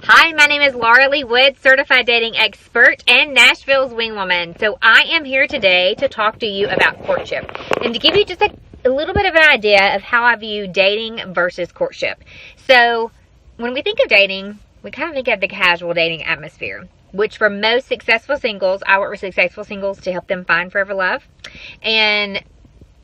Hi, my name is Laura Lee Wood, certified dating expert and Nashville's wingwoman. So I am here today to talk to you about courtship and to give you just a little bit of an idea of how I view dating versus courtship. So when we think of dating, we kind of think of the casual dating atmosphere, which for most successful singles, I work with successful singles to help them find forever love. And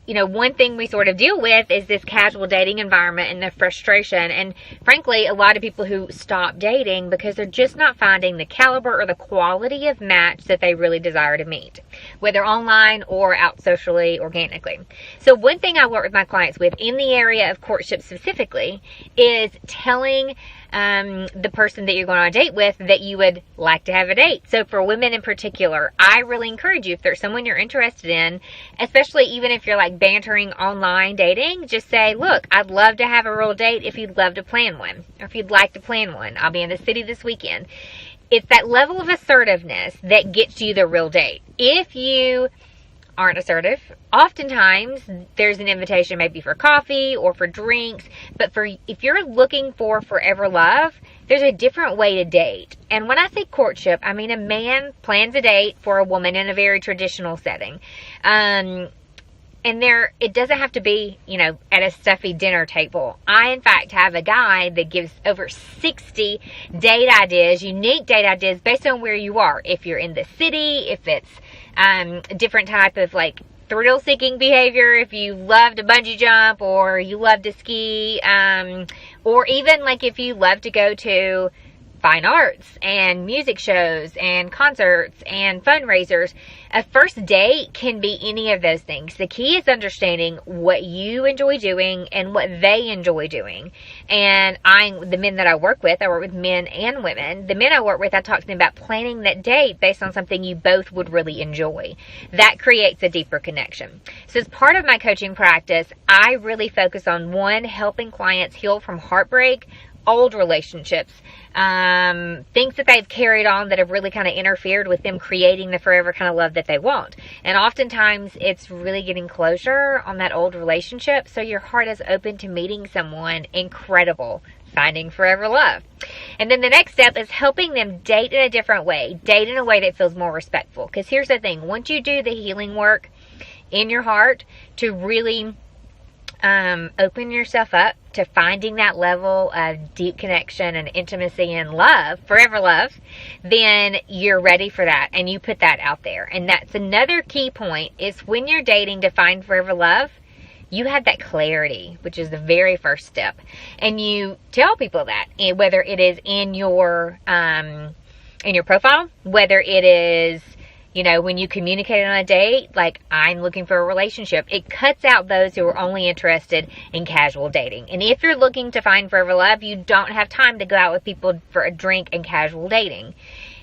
you know, one thing we sort of deal with is this casual dating environment and the frustration. And frankly, a lot of people who stop dating because they're just not finding the caliber or the quality of match that they really desire to meet, whether online or out socially, organically. So one thing I work with my clients with in the area of courtship specifically is telling the person that you're going on a date with that you would like to have a date. So for women in particular, I really encourage you, if there's someone you're interested in, especially even if you're like bantering online dating, just say, look, I'd love to have a real date if you'd love to plan one, or if you'd like to plan one. I'll be in the city this weekend. It's that level of assertiveness that gets you the real date. If you aren't assertive, oftentimes there's an invitation maybe for coffee or for drinks, but if you're looking for forever love, there's a different way to date. And when I say courtship, I mean a man plans a date for a woman in a very traditional setting. And it doesn't have to be, you know, at a stuffy dinner table. I, in fact, have a guy that gives over 60 date ideas, unique date ideas based on where you are. If you're in the city, if it's a different type of like thrill-seeking behavior, if you love to bungee jump or you love to ski, or even like if you love to go to fine arts and music shows and concerts and fundraisers. A first date can be any of those things. The key is understanding what you enjoy doing and what they enjoy doing. And the men that I work with men and women. The men I work with, I talk to them about planning that date based on something you both would really enjoy. That creates a deeper connection. So as part of my coaching practice, I really focus on helping clients heal from heartbreak, old relationships, things that they've carried on that have really kind of interfered with them creating the forever kind of love that they want. And oftentimes it's really getting closure on that old relationship, so your heart is open to meeting someone incredible, finding forever love. And then the next step is helping them date in a different way, date in a way that feels more respectful. Because here's the thing, once you do the healing work in your heart to really open yourself up to finding that level of deep connection and intimacy and love, forever love, then you're ready for that and you put that out there. And that's another key point, is when you're dating to find forever love, you have that clarity, which is the very first step. And you tell people that, whether it is in your profile, whether it is, you know, when you communicate on a date, like, I'm looking for a relationship. It cuts out those who are only interested in casual dating. And if you're looking to find forever love, you don't have time to go out with people for a drink and casual dating.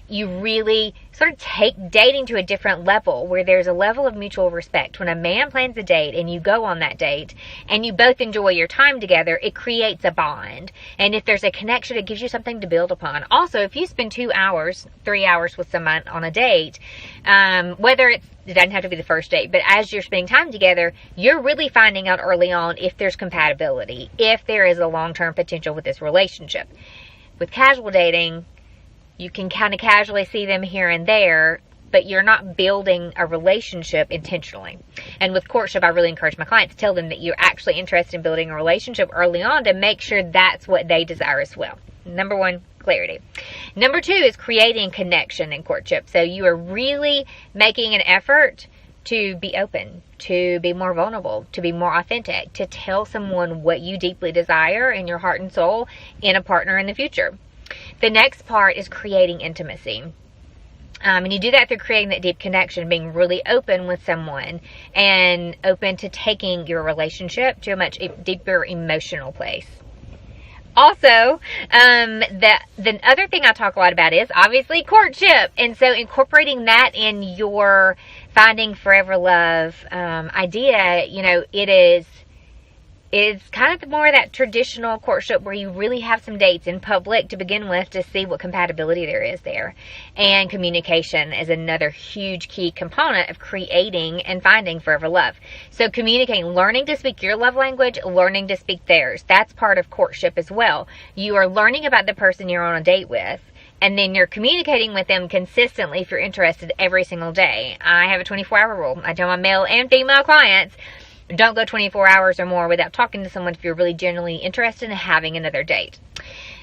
You really sort of take dating to a different level where there's a level of mutual respect. When a man plans a date and you go on that date and you both enjoy your time together, it creates a bond. And if there's a connection, it gives you something to build upon. Also, if you spend 2 hours, 3 hours with someone on a date, whether it doesn't have to be the first date, but as you're spending time together, you're really finding out early on if there's compatibility, if there is a long-term potential with this relationship. With casual dating, you can kind of casually see them here and there, but you're not building a relationship intentionally. And with courtship, I really encourage my clients to tell them that you're actually interested in building a relationship early on to make sure that's what they desire as well. Number one, clarity. Number two is creating connection in courtship. So you are really making an effort to be open, to be more vulnerable, to be more authentic, to tell someone what you deeply desire in your heart and soul in a partner in the future. The next part is creating intimacy. And you do that through creating that deep connection, being really open with someone and open to taking your relationship to a much deeper emotional place. Also, the other thing I talk a lot about is obviously courtship. And so incorporating that in your finding forever love idea, you know, It's kind of more of that traditional courtship where you really have some dates in public to begin with to see what compatibility there is there. And communication is another huge key component of creating and finding forever love. So communicating, learning to speak your love language, learning to speak theirs. That's part of courtship as well. You are learning about the person you're on a date with, and then you're communicating with them consistently if you're interested every single day. I have a 24-hour rule. I tell my male and female clients, don't go 24 hours or more without talking to someone if you're really genuinely interested in having another date.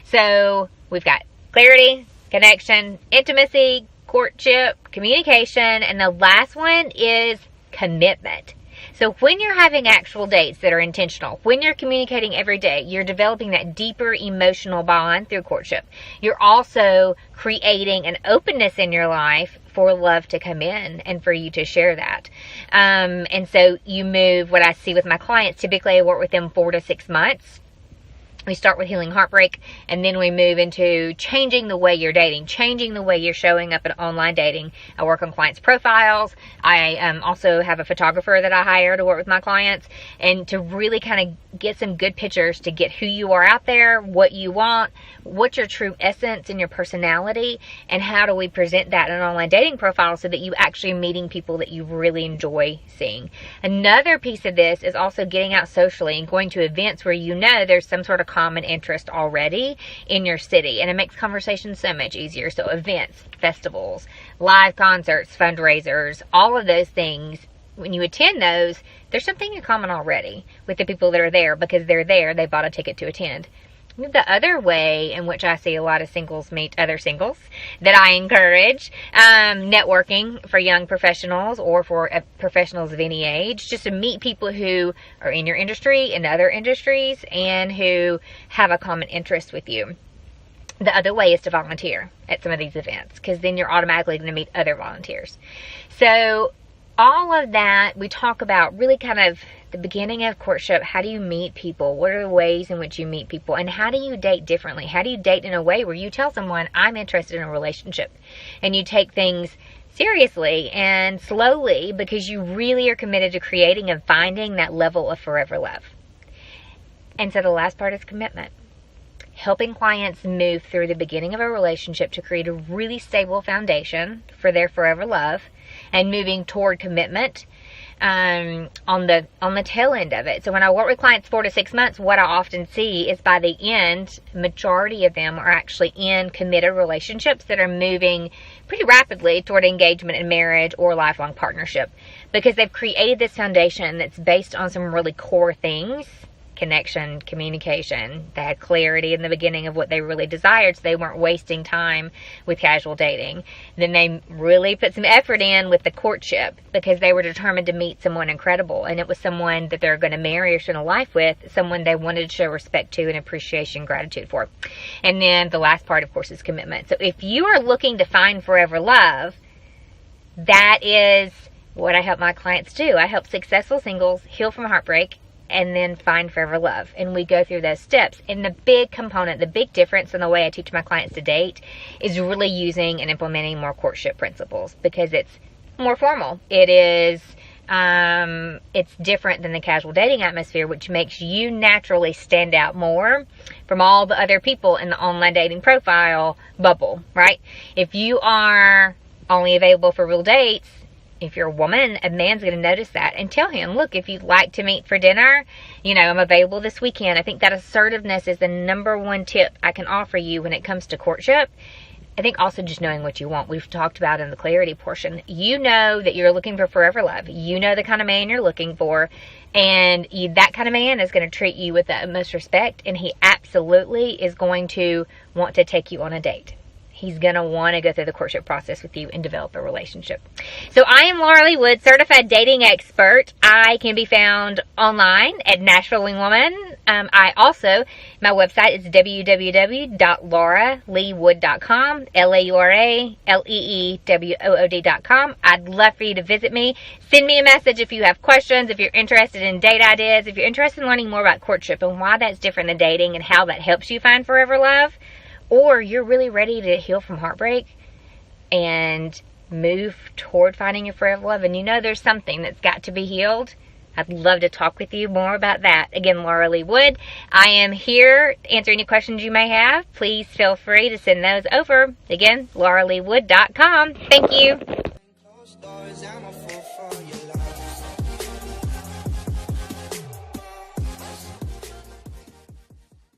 So we've got clarity, connection, intimacy, courtship, communication, and the last one is commitment. So when you're having actual dates that are intentional, when you're communicating every day, you're developing that deeper emotional bond through courtship. You're also creating an openness in your life for love to come in and for you to share that. And so you move, what I see with my clients, typically I work with them 4 to 6 months. We start with healing heartbreak, and then we move into changing the way you're dating, changing the way you're showing up in online dating. I work on clients' profiles. I also have a photographer that I hire to work with my clients, and to really kind of get some good pictures to get who you are out there, what you want, what's your true essence and your personality, and how do we present that in an online dating profile so that you actually are meeting people that you really enjoy seeing. Another piece of this is also getting out socially and going to events where you know there's some sort of common interest already in your city, and it makes conversations so much easier. So events, festivals, live concerts, fundraisers, all of those things, when you attend those, there's something in common already with the people that are there because they're there, they bought a ticket to attend. The other way in which I see a lot of singles meet other singles that I encourage, networking for young professionals or for professionals of any age, just to meet people who are in your industry and other industries and who have a common interest with you. The other way is to volunteer at some of these events, because then you're automatically going to meet other volunteers. So all of that, we talk about really kind of the beginning of courtship. How do you meet people? What are the ways in which you meet people? And how do you date differently? How do you date in a way where you tell someone, I'm interested in a relationship, and you take things seriously and slowly because you really are committed to creating and finding that level of forever love. And so the last part is commitment. Helping clients move through the beginning of a relationship to create a really stable foundation for their forever love, and moving toward commitment on the tail end of it. So when I work with clients 4 to 6 months, what I often see is by the end, majority of them are actually in committed relationships that are moving pretty rapidly toward engagement and marriage or lifelong partnership, because they've created this foundation that's based on some really core things. Connection, communication. They had clarity in the beginning of what they really desired, so they weren't wasting time with casual dating. Then they really put some effort in with the courtship because they were determined to meet someone incredible, and it was someone that they're going to marry or spend a life with, someone they wanted to show respect to and appreciation, gratitude for. And then the last part, of course, is commitment. So if you are looking to find forever love, that is what I help my clients do. I help successful singles heal from heartbreak and then find forever love. And we go through those steps. And the big component, the big difference in the way I teach my clients to date is really using and implementing more courtship principles, because it's more formal. It is, it's different than the casual dating atmosphere, which makes you naturally stand out more from all the other people in the online dating profile bubble, right? If you are only available for real dates, if you're a woman, a man's going to notice that and tell him, look, if you'd like to meet for dinner, you know, I'm available this weekend. I think that assertiveness is the number one tip I can offer you when it comes to courtship. I think also just knowing what you want. We've talked about in the clarity portion. You know that you're looking for forever love. You know the kind of man you're looking for. And that kind of man is going to treat you with the utmost respect. And he absolutely is going to want to take you on a date. He's going to want to go through the courtship process with you and develop a relationship. So I am Laura Lee Wood, certified dating expert. I can be found online at Nashville Wingwoman. My website is www.lauraleewood.com, LauraleeWood.com. I'd love for you to visit me. Send me a message if you have questions, if you're interested in date ideas, if you're interested in learning more about courtship and why that's different than dating and how that helps you find forever love. Or you're really ready to heal from heartbreak and move toward finding your forever love, and you know there's something that's got to be healed. I'd love to talk with you more about that. Again, Laura Lee Wood. I am here to answer any questions you may have. Please feel free to send those over. Again, lauraleewood.com. Thank you.